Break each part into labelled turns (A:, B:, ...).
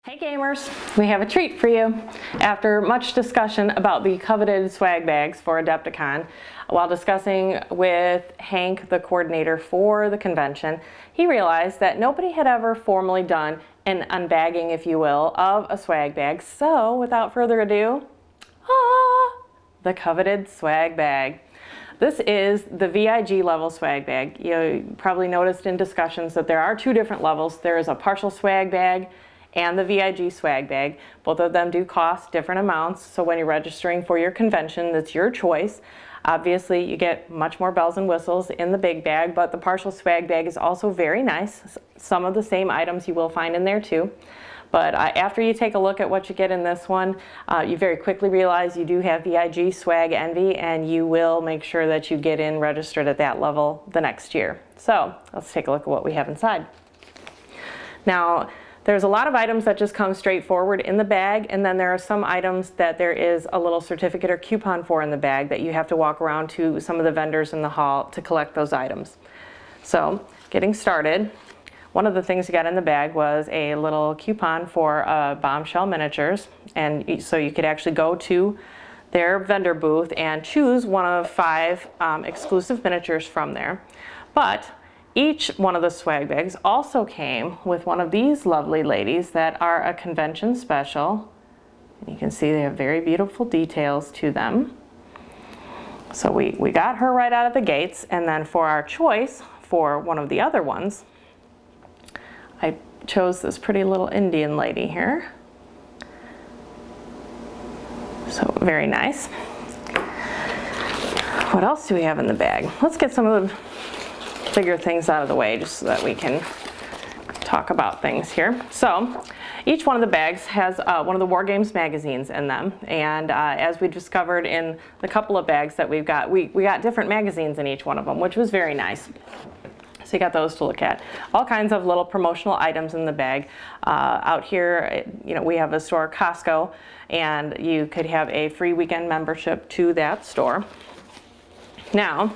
A: Hey gamers, we have a treat for you. After much discussion about the coveted swag bags for Adepticon, while discussing with Hank, the coordinator for the convention, he realized that nobody had ever formally done an unbagging, if you will, of a swag bag. So without further ado, the coveted swag bag. This is the VIG level swag bag. You probably noticed in discussions that there are two different levels. There is a partial swag bag and the VIG swag bag. Both of them do cost different amounts, so when you're registering for your convention, that's your choice. Obviously, you get much more bells and whistles in the big bag, but the partial swag bag is also very nice. Some of the same items you will find in there too. But after you take a look at what you get in this one, you very quickly realize you do have VIG Swag Envy, and you will make sure that you get in registered at that level the next year. So let's take a look at what we have inside. Now, there's a lot of items that just come straight forward in the bag, and then there are some items that there is a little certificate or coupon for in the bag that you have to walk around to some of the vendors in the hall to collect those items. So, getting started, one of the things you got in the bag was a little coupon for Bombshell Miniatures, and so you could actually go to their vendor booth and choose one of 5 exclusive miniatures from there. But each one of the swag bags also came with one of these lovely ladies that are a convention special. You can see they have very beautiful details to them. So we got her right out of the gates, and then for our choice for one of the other ones, I chose this pretty little Indian lady here. So very nice. What else do we have in the bag? Let's get some of the bigger things out of the way just so that we can talk about things here. So each one of the bags has one of the War Games magazines in them, and as we discovered in the couple of bags that we've got, we got different magazines in each one of them, which was very nice. So you got those to look at. All kinds of little promotional items in the bag. Out here, you know, we have a store, Costco, and you could have a free weekend membership to that store. Now,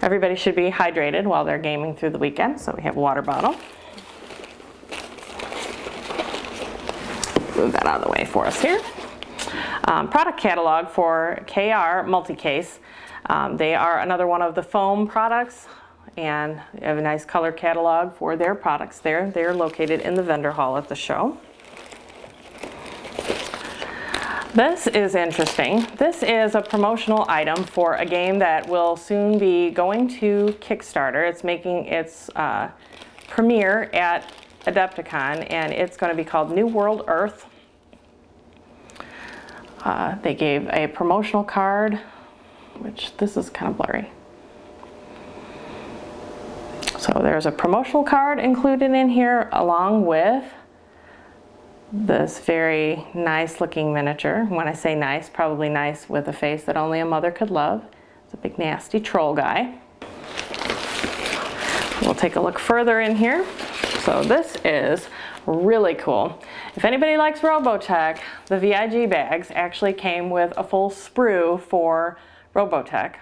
A: everybody should be hydrated while they're gaming through the weekend, so we have a water bottle. Move that out of the way for us here. Product catalog for KR Multicase. They are another one of the foam products, and they have a nice color catalog for their products there. They're located in the vendor hall at the show. This is interesting. This is a promotional item for a game that will soon be going to Kickstarter. It's making its premiere at Adepticon, and it's going to be called New World Earth. They gave a promotional card, which this is kind of blurry. So there's a promotional card included in here along with this very nice looking miniature. When I say nice, probably nice with a face that only a mother could love. It's a big nasty troll guy. We'll take a look further in here. So this is really cool. If anybody likes Robotech, the VIG bags actually came with a full sprue for Robotech.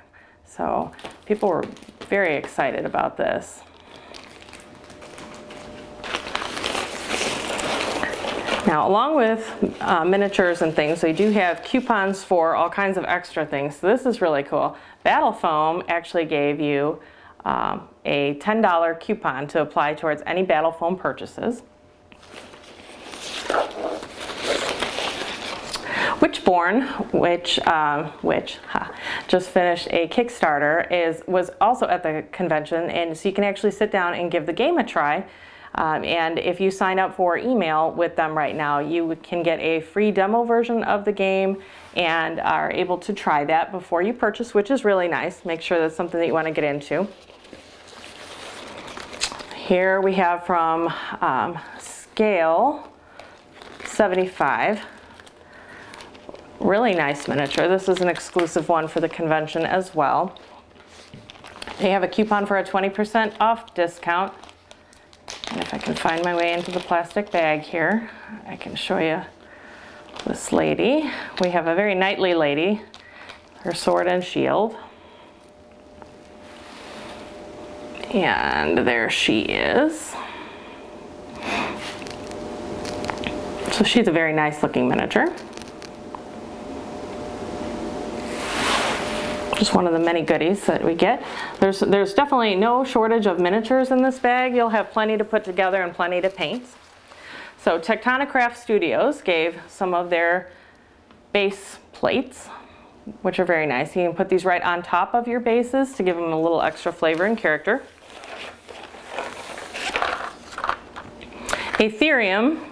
A: So people were very excited about this. Now, along with miniatures and things, they do have coupons for all kinds of extra things. So this is really cool. Battle Foam actually gave you a $10 coupon to apply towards any Battle Foam purchases. Witchborn, which just finished a Kickstarter, was also at the convention, and so you can actually sit down and give the game a try. And if you sign up for email with them right now, you can get a free demo version of the game and are able to try that before you purchase, which is really nice. Make sure that's something that you want to get into. Here we have from Scale 75. Really nice miniature. This is an exclusive one for the convention as well. They have a coupon for a 20% off discount. And if I can find my way into the plastic bag here, I can show you this lady. We have a very knightly lady, her sword and shield. And there she is. So she's a very nice looking miniature. Just one of the many goodies that we get. There's definitely no shortage of miniatures in this bag. You'll have plenty to put together and plenty to paint. So Tectonic Craft Studios gave some of their base plates, which are very nice. You can put these right on top of your bases to give them a little extra flavor and character. Ethereum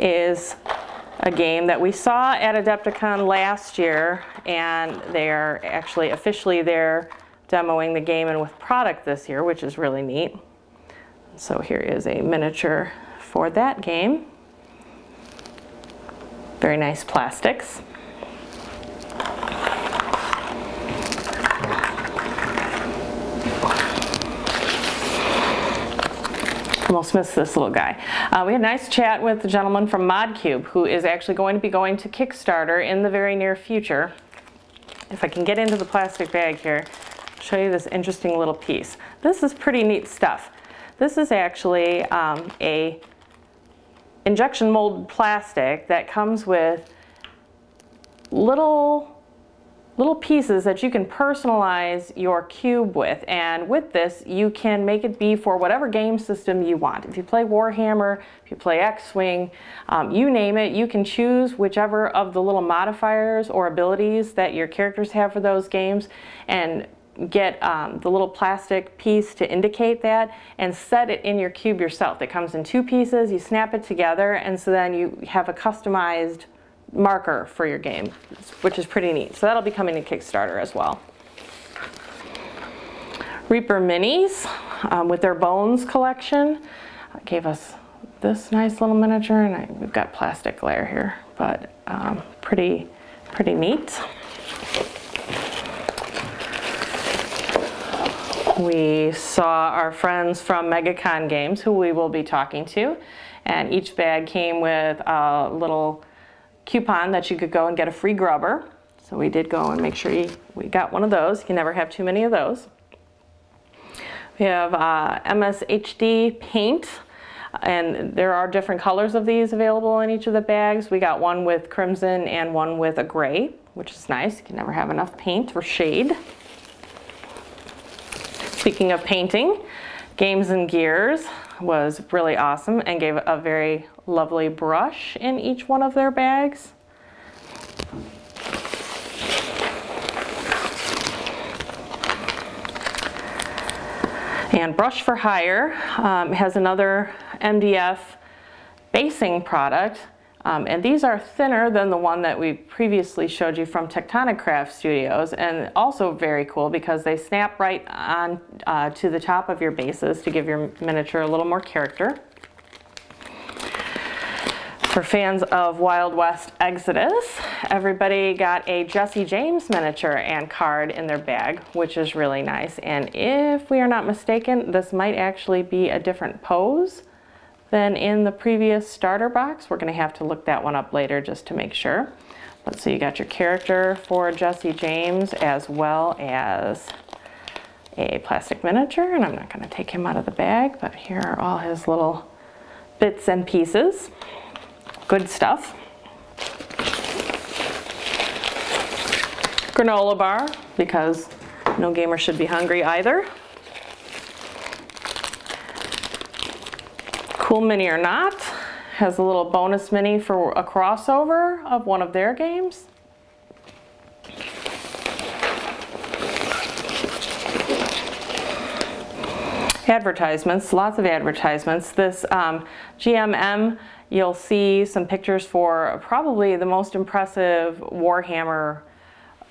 A: is a game that we saw at Adepticon last year, and they are actually officially there demoing the game and with product this year, which is really neat. So here is a miniature for that game. Very nice plastics. Almost missed this little guy. We had a nice chat with the gentleman from ModCube, who is actually going to be going to Kickstarter in the very near future. If I can get into the plastic bag here, I'll show you this interesting little piece. This is pretty neat stuff. This is actually a injection molded plastic that comes with little pieces that you can personalize your cube with, and with this you can make it be for whatever game system you want. If you play Warhammer, if you play X-Wing, you name it, you can choose whichever of the little modifiers or abilities that your characters have for those games and get the little plastic piece to indicate that and set it in your cube yourself. It comes in 2 pieces, you snap it together, and so then you have a customized marker for your game, which is pretty neat. So that'll be coming to Kickstarter as well. Reaper Minis with their Bones collection gave us this nice little miniature, and we've got plastic glare here, but pretty neat. We saw our friends from MegaCon Games, who we will be talking to, and each bag came with a little coupon that you could go and get a free grubber. So we did go and make sure we got one of those. You can never have too many of those. We have MSHD paint, and there are different colors of these available in each of the bags. We got one with crimson and one with a gray, which is nice. You can never have enough paint or shade. Speaking of painting, Games and Gears was really awesome and gave a very lovely brush in each one of their bags. And Brush for Hire has another MDF basing product, and these are thinner than the one that we previously showed you from Tectonic Craft Studios, and also very cool because they snap right on to the top of your bases to give your miniature a little more character. For fans of Wild West Exodus, everybody got a Jesse James miniature and card in their bag, which is really nice. And if we are not mistaken, this might actually be a different pose than in the previous starter box. We're going to have to look that one up later just to make sure. But so you got your character for Jesse James as well as a plastic miniature, and I'm not going to take him out of the bag, but here are all his little bits and pieces. Good stuff. Granola bar, because no gamer should be hungry either. Cool Mini or Not has a little bonus mini for a crossover of one of their games. Advertisements, lots of advertisements. This GMM, you'll see some pictures for probably the most impressive Warhammer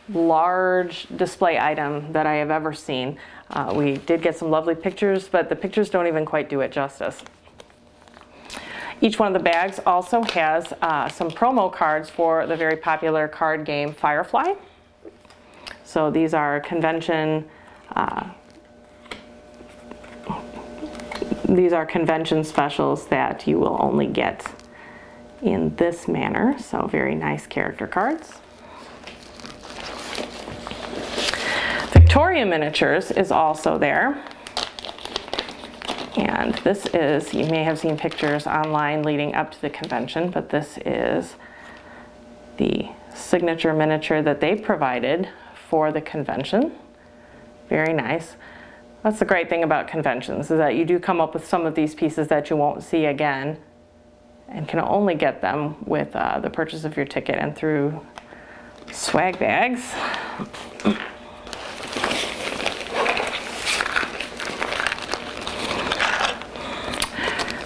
A: large display item that I have ever seen. We did get some lovely pictures, but the pictures don't even quite do it justice. Each one of the bags also has some promo cards for the very popular card game Firefly. So these are convention specials that you will only get in this manner. So very nice character cards. Victoria Miniatures is also there. And this is, you may have seen pictures online leading up to the convention, but this is the signature miniature that they provided for the convention. Very nice. That's the great thing about conventions, is that you do come up with some of these pieces that you won't see again and can only get them with the purchase of your ticket and through swag bags.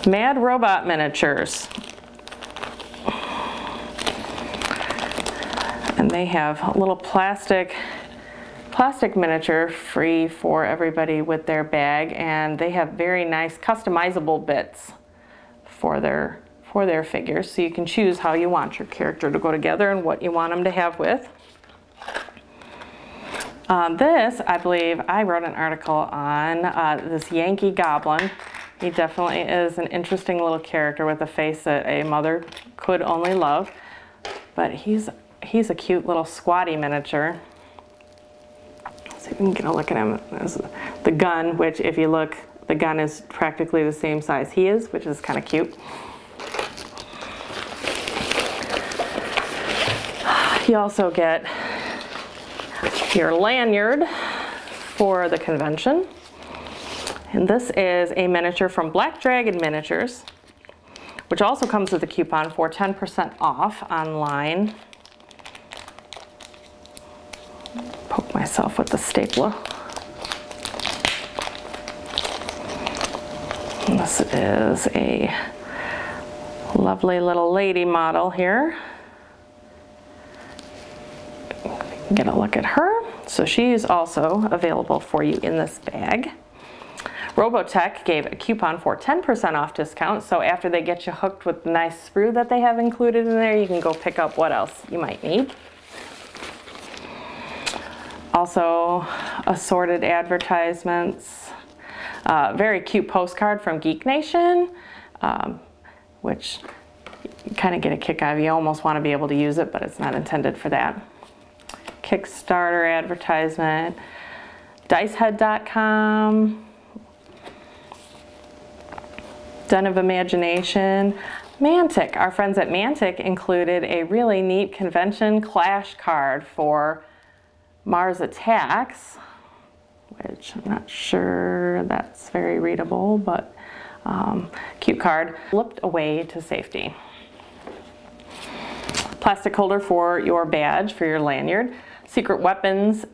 A: Mad Robot miniatures. And they have a little plastic miniature free for everybody with their bag, and they have very nice customizable bits for their figures, so you can choose how you want your character to go together and what you want them to have with. This, I believe, I wrote an article on this Yankee Goblin. He definitely is an interesting little character with a face that a mother could only love, but he's a cute little squatty miniature. So you can get a look at him. There's the gun, which if you look, the gun is practically the same size he is, which is kind of cute. You also get your lanyard for the convention. And this is a miniature from Black Dragon Miniatures, which also comes with a coupon for 10% off online. Poke myself with the stapler. And this is a lovely little lady model here. Get a look at her. So she's also available for you in this bag. Robotech gave a coupon for 10% off discount, so after they get you hooked with the nice sprue that they have included in there, you can go pick up what else you might need. Also, assorted advertisements. Very cute postcard from Geek Nation, which you kind of get a kick out of. You almost want to be able to use it, but it's not intended for that. Kickstarter advertisement. Dicehead.com. Den of Imagination. Mantic. Our friends at Mantic included a really neat convention clash card for Mars Attacks, which I'm not sure that's very readable, but cute card. Flipped away to safety. Plastic holder for your badge, for your lanyard. Secret Weapons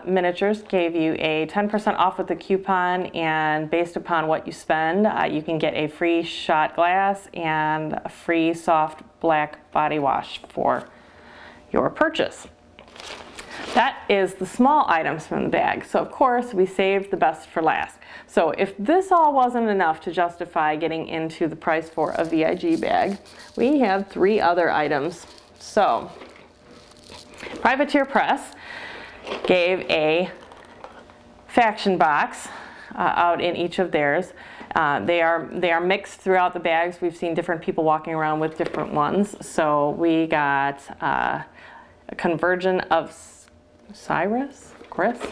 A: miniatures gave you a 10% off with the coupon, and based upon what you spend, you can get a free shot glass and a free soft black body wash for your purchase. That is the small items from the bag. So of course we saved the best for last. So if this all wasn't enough to justify getting into the price for a VIG bag, we have 3 other items. So Privateer Press gave a faction box out in each of theirs. They are mixed throughout the bags. We've seen different people walking around with different ones. So we got a conversion of Chris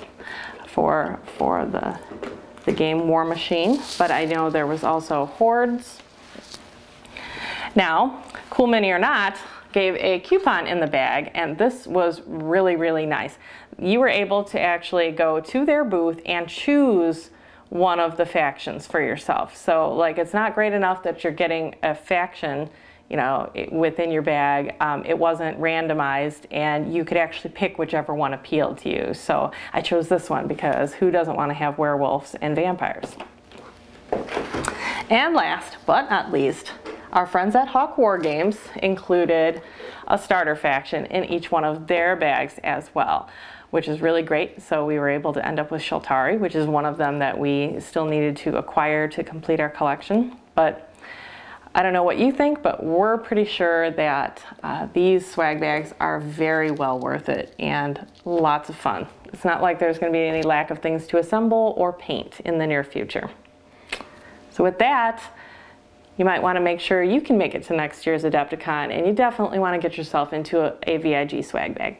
A: for the game War Machine, but I know there was also Hordes. Now, Cool Mini or Not gave a coupon in the bag, and this was really, really nice. You were able to actually go to their booth and choose one of the factions for yourself. So like, it's not great enough that you're getting a faction, you know, within your bag. It wasn't randomized, and you could actually pick whichever one appealed to you. So I chose this one because who doesn't want to have werewolves and vampires? And last but not least, our friends at Hawk War Games included a starter faction in each one of their bags as well, which is really great. So we were able to end up with Shaltari, which is one of them that we still needed to acquire to complete our collection. But I don't know what you think, but we're pretty sure that these swag bags are very well worth it and lots of fun. It's not like there's going to be any lack of things to assemble or paint in the near future. So with that, you might want to make sure you can make it to next year's Adepticon, and you definitely want to get yourself into a VIG swag bag.